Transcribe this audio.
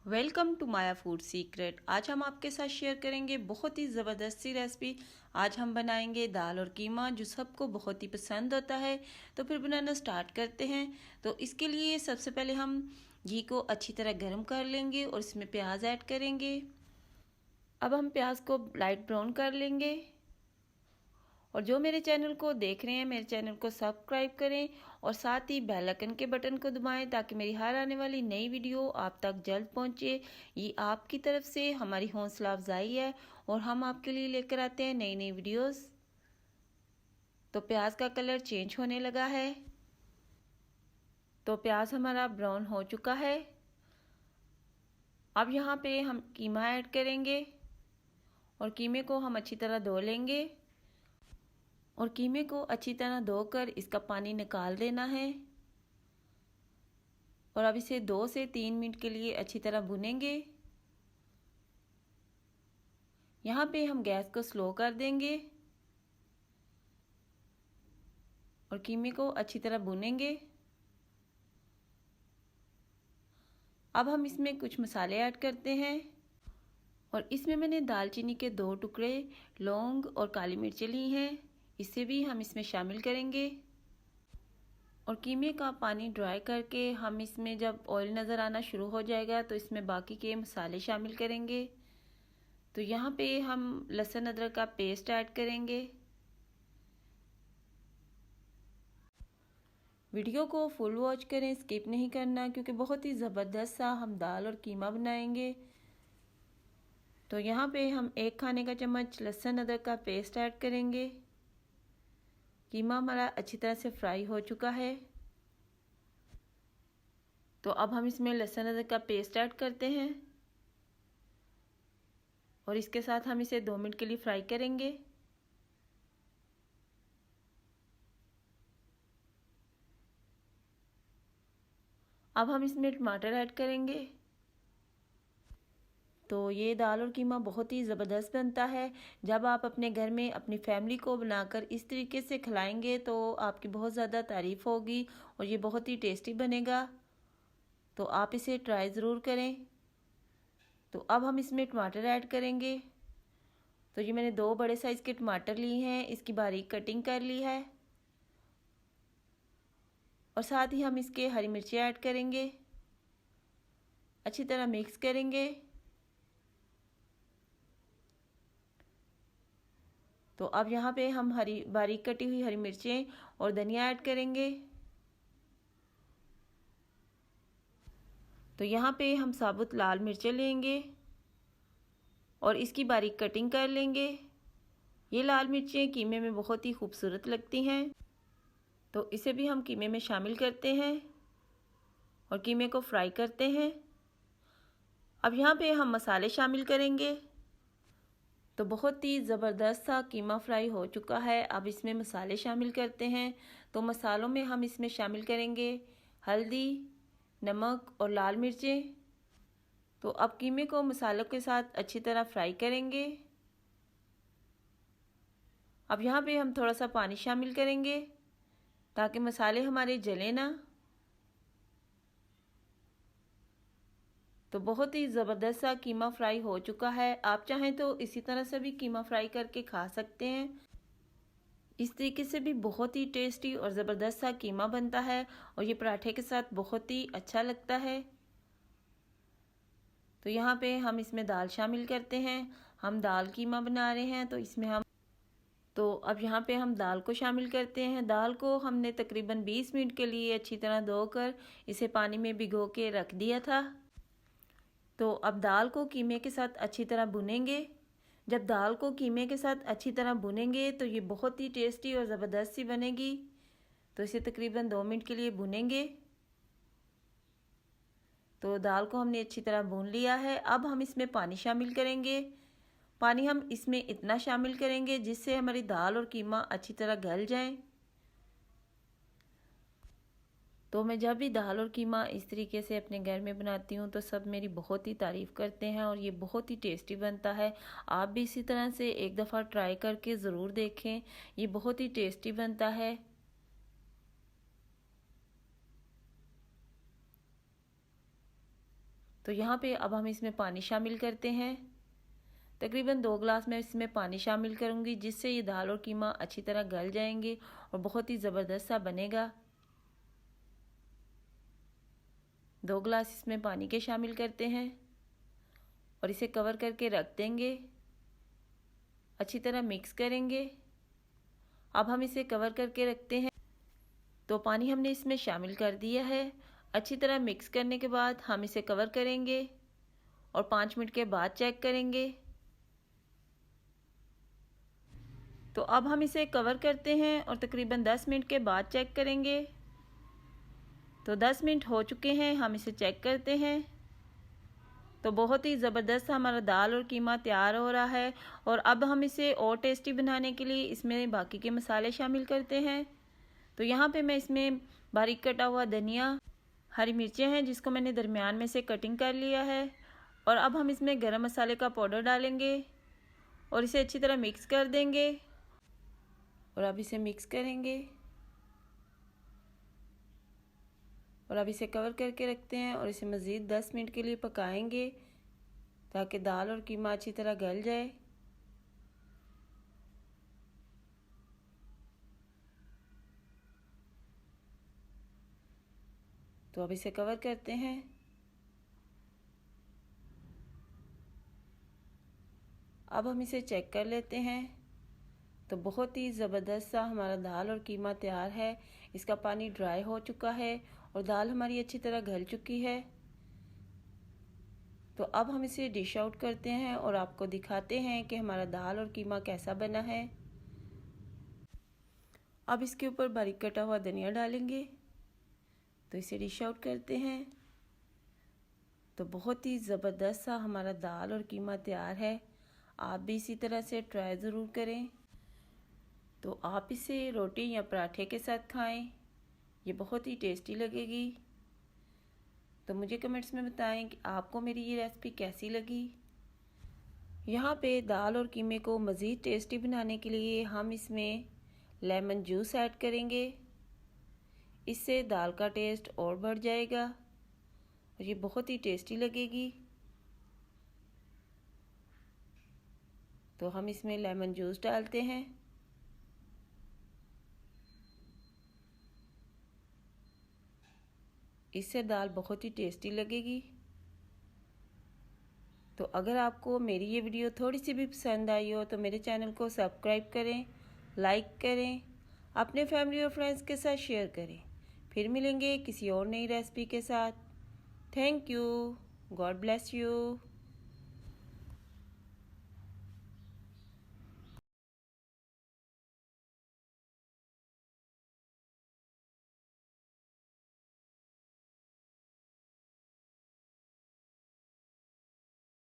Welcome to Maya food secret. आज हम आपके साथ शेयर करेंगे बहुत ही ज़बरदस्त सी रेसिपी। आज हम बनाएंगे दाल और कीमा, जो सबको बहुत ही पसंद होता है। तो फिर बनाना स्टार्ट करते हैं। तो इसके लिए सबसे पहले हम घी को अच्छी तरह गर्म कर लेंगे और इसमें प्याज ऐड करेंगे। अब हम प्याज को लाइट ब्राउन कर लेंगे। और जो मेरे चैनल को देख रहे हैं, मेरे चैनल को सब्सक्राइब करें और साथ ही बेल आइकन के बटन को दबाएं ताकि मेरी हर आने वाली नई वीडियो आप तक जल्द पहुंचे। ये आपकी तरफ से हमारी हौसला अफजाई है और हम आपके लिए लेकर आते हैं नई नई वीडियोस। तो प्याज का कलर चेंज होने लगा है। तो प्याज हमारा ब्राउन हो चुका है। अब यहाँ पे हम कीमा ऐड करेंगे और कीमे को हम अच्छी तरह धो लेंगे। और कीमे को अच्छी तरह धोकर इसका पानी निकाल देना है। और अब इसे 2 से 3 मिनट के लिए अच्छी तरह भुनेंगे। यहाँ पे हम गैस को स्लो कर देंगे और कीमे को अच्छी तरह भुनेंगे। अब हम इसमें कुछ मसाले ऐड करते हैं और इसमें मैंने दालचीनी के 2 टुकड़े, लौंग और काली मिर्चें ली हैं, इसे भी हम इसमें शामिल करेंगे। और कीमे का पानी ड्राई करके हम इसमें जब ऑयल नज़र आना शुरू हो जाएगा तो इसमें बाकी के मसाले शामिल करेंगे। तो यहाँ पे हम लहसुन अदरक का पेस्ट ऐड करेंगे। वीडियो को फुल वॉच करें, स्किप नहीं करना, क्योंकि बहुत ही ज़बरदस्त सा हम दाल और कीमा बनाएंगे। तो यहाँ पे हम 1 खाने का चम्मच लहसुन अदरक का पेस्ट ऐड करेंगे। कीमा हमारा अच्छी तरह से फ्राई हो चुका है। तो अब हम इसमें लहसुन अदरक का पेस्ट ऐड करते हैं और इसके साथ हम इसे 2 मिनट के लिए फ्राई करेंगे। अब हम इसमें टमाटर ऐड करेंगे। तो ये दाल और कीमा बहुत ही ज़बरदस्त बनता है। जब आप अपने घर में अपनी फैमिली को बनाकर इस तरीके से खिलाएंगे तो आपकी बहुत ज़्यादा तारीफ़ होगी और ये बहुत ही टेस्टी बनेगा। तो आप इसे ट्राई ज़रूर करें। तो अब हम इसमें टमाटर ऐड करेंगे। तो ये मैंने 2 बड़े साइज़ के टमाटर लिए हैं, इसकी बारीक कटिंग कर ली है। और साथ ही हम इसके हरी मिर्ची ऐड करेंगे, अच्छी तरह मिक्स करेंगे। तो अब यहाँ पे हम बारीक कटी हुई हरी मिर्चें और धनिया ऐड करेंगे। तो यहाँ पे हम साबुत लाल मिर्चें लेंगे और इसकी बारीक कटिंग कर लेंगे। ये लाल मिर्चें कीमे में बहुत ही खूबसूरत लगती हैं। तो इसे भी हम कीमे में शामिल करते हैं और कीमे को फ्राई करते हैं। अब यहाँ पे हम मसाले शामिल करेंगे। तो बहुत ही ज़बरदस्त सा कीमा फ्राई हो चुका है। अब इसमें मसाले शामिल करते हैं। तो मसालों में हम इसमें शामिल करेंगे हल्दी, नमक और लाल मिर्चें। तो अब कीमे को मसालों के साथ अच्छी तरह फ्राई करेंगे। अब यहाँ पे हम थोड़ा सा पानी शामिल करेंगे ताकि मसाले हमारे जले ना। तो बहुत ही ज़बरदस्त सा कीमा फ्राई हो चुका है। आप चाहें तो इसी तरह से भी कीमा फ्राई करके खा सकते हैं। इस तरीके से भी बहुत ही टेस्टी और ज़बरदस्त सा कीमा बनता है और ये पराठे के साथ बहुत ही अच्छा लगता है। तो यहाँ पे हम इसमें दाल शामिल करते हैं। हम दाल कीमा बना रहे हैं तो इसमें हम अब यहाँ पे हम दाल को शामिल करते हैं। दाल को हमने तकरीबन 20 मिनट के लिए अच्छी तरह धोकर इसे पानी में भिगो के रख दिया था। तो अब दाल को कीमे के साथ अच्छी तरह भुनेंगे। जब दाल को कीमे के साथ अच्छी तरह भुनेंगे तो ये बहुत ही टेस्टी और ज़बरदस्त सी बनेगी। तो इसे तकरीबन 2 मिनट के लिए भुनेंगे। तो दाल को हमने अच्छी तरह भून लिया है। अब हम इसमें पानी शामिल करेंगे। पानी हम इसमें इतना शामिल करेंगे जिससे हमारी दाल और कीमा अच्छी तरह गल जाएं। तो मैं जब भी दाल और कीमा इस तरीके से अपने घर में बनाती हूँ तो सब मेरी बहुत ही तारीफ़ करते हैं और ये बहुत ही टेस्टी बनता है। आप भी इसी तरह से एक दफ़ा ट्राई करके ज़रूर देखें, ये बहुत ही टेस्टी बनता है। तो यहाँ पे अब हम इसमें पानी शामिल करते हैं। तकरीबन 2 गिलास मैं इसमें पानी शामिल करूँगी, जिससे ये दाल और कीमा अच्छी तरह गल जाएंगे और बहुत ही ज़बरदस्त सा बनेगा। 2 गिलास इसमें पानी के शामिल करते हैं और इसे कवर करके रख देंगे। अच्छी तरह मिक्स करेंगे। अब हम इसे कवर करके रखते हैं। तो पानी हमने इसमें शामिल कर दिया है। अच्छी तरह मिक्स करने के बाद हम इसे कवर करेंगे और 5 मिनट के बाद चेक करेंगे। तो अब हम इसे कवर करते हैं और तकरीबन 10 मिनट के बाद चेक करेंगे। तो 10 मिनट हो चुके हैं, हम इसे चेक करते हैं। तो बहुत ही ज़बरदस्त हमारा दाल और कीमा तैयार हो रहा है। और अब हम इसे और टेस्टी बनाने के लिए इसमें बाकी के मसाले शामिल करते हैं। तो यहाँ पे मैं इसमें बारीक कटा हुआ धनिया, हरी मिर्चें हैं जिसको मैंने दरमियान में से कटिंग कर लिया है, और अब हम इसमें गरम मसाले का पाउडर डालेंगे और इसे अच्छी तरह मिक्स कर देंगे। और अब इसे मिक्स करेंगे और अब इसे कवर करके रखते हैं और इसे मज़ीद 10 मिनट के लिए पकाएंगे ताकि दाल और कीमा अच्छी तरह गल जाए। तो अब इसे कवर करते हैं। अब हम इसे चेक कर लेते हैं। तो बहुत ही ज़बरदस्त सा हमारा दाल और कीमा तैयार है। इसका पानी ड्राई हो चुका है और दाल हमारी अच्छी तरह गल चुकी है। तो अब हम इसे डिश आउट करते हैं और आपको दिखाते हैं कि हमारा दाल और कीमा कैसा बना है। अब इसके ऊपर बारीक कटा हुआ धनिया डालेंगे। तो इसे डिश आउट करते हैं। तो बहुत ही ज़बरदस्त सा हमारा दाल और कीमा तैयार है। आप भी इसी तरह से ट्राई ज़रूर करें। तो आप इसे रोटी या पराठे के साथ खाएं, ये बहुत ही टेस्टी लगेगी। तो मुझे कमेंट्स में बताएं कि आपको मेरी ये रेसिपी कैसी लगी। यहाँ पे दाल और कीमे को मज़ीद टेस्टी बनाने के लिए हम इसमें लेमन जूस ऐड करेंगे। इससे दाल का टेस्ट और बढ़ जाएगा और ये बहुत ही टेस्टी लगेगी। तो हम इसमें लेमन जूस डालते हैं। इससे दाल बहुत ही टेस्टी लगेगी। तो अगर आपको मेरी ये वीडियो थोड़ी सी भी पसंद आई हो तो मेरे चैनल को सब्सक्राइब करें, लाइक करें, अपने फैमिली और फ्रेंड्स के साथ शेयर करें। फिर मिलेंगे किसी और नई रेसिपी के साथ। Thank you. God bless you.